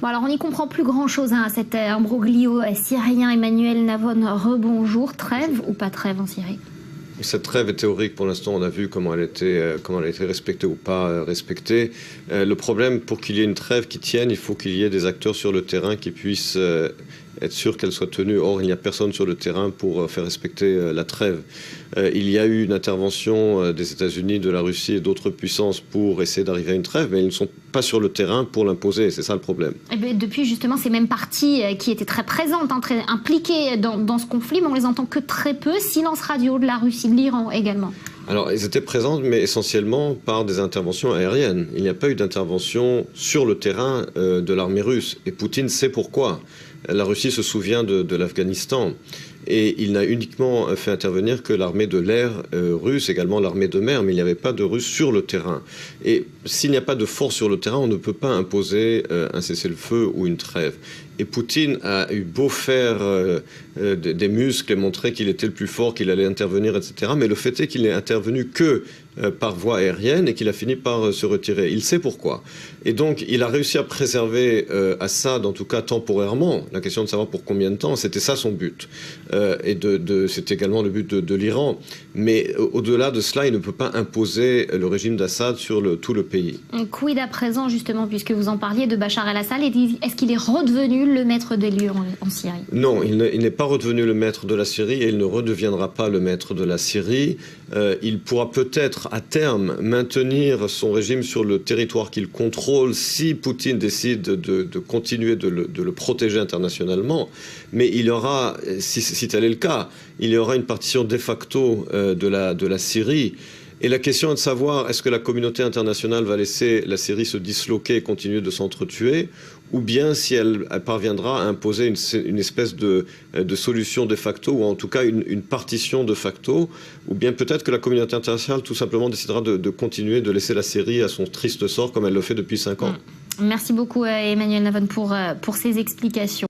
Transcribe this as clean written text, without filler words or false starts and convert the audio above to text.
Bon, alors on n'y comprend plus grand-chose à cet imbroglio syrien. Emmanuel Navon, rebonjour. Trêve ou pas trêve en Syrie? Cette trêve est théorique. Pour l'instant, on a vu comment elle était respectée ou pas respectée. Le problème, pour qu'il y ait une trêve qui tienne, il faut qu'il y ait des acteurs sur le terrain qui puissent être sûrs qu'elle soit tenue. Or, il n'y a personne sur le terrain pour faire respecter la trêve. Il y a eu une intervention des États-Unis, de la Russie et d'autres puissances pour essayer d'arriver à une trêve, mais ils ne sont pas sur le terrain pour l'imposer. C'est ça le problème. Et bien, depuis justement ces mêmes parties qui étaient très présentes, très impliquées dans ce conflit, mais on les entend que très peu. Silence radio de la Russie, de l'Iran également. Alors, elles étaient présentes, mais essentiellement par des interventions aériennes. Il n'y a pas eu d'intervention sur le terrain de l'armée russe. Et Poutine sait pourquoi. La Russie se souvient de l'Afghanistan. Et il n'a uniquement fait intervenir que l'armée de l'air russe, également l'armée de mer, mais il n'y avait pas de Russes sur le terrain. Et s'il n'y a pas de force sur le terrain, on ne peut pas imposer un cessez-le-feu ou une trêve. Et Poutine a eu beau faire des muscles et montrer qu'il était le plus fort, qu'il allait intervenir, etc. Mais le fait est qu'il n'est intervenu que par voie aérienne et qu'il a fini par se retirer. Il sait pourquoi. Et donc, il a réussi à préserver Assad, en tout cas temporairement. La question de savoir pour combien de temps, c'était ça son but. C'était également le but de l'Iran. Mais au-delà de cela, il ne peut pas imposer le régime d'Assad sur tout le pays. Quid à présent, justement, puisque vous en parliez de Bachar el-Assad, est-ce qu'il est redevenu le maître des lieux en Syrie? Non, il n'est pas redevenu le maître de la Syrie et il ne redeviendra pas le maître de la Syrie. Il pourra peut-être à terme maintenir son régime sur le territoire qu'il contrôle si Poutine décide de continuer de le protéger internationalement. Mais il y aura, si tel est le cas, il y aura une partition de facto de la Syrie. Et la question est de savoir, est-ce que la communauté internationale va laisser la Syrie se disloquer et continuer de s'entretuer, ou bien si elle parviendra à imposer une espèce de solution de facto, ou en tout cas une partition de facto, ou bien peut-être que la communauté internationale tout simplement décidera de continuer de laisser la Syrie à son triste sort comme elle le fait depuis 5 ans. Merci beaucoup Emmanuel Navon pour ces explications.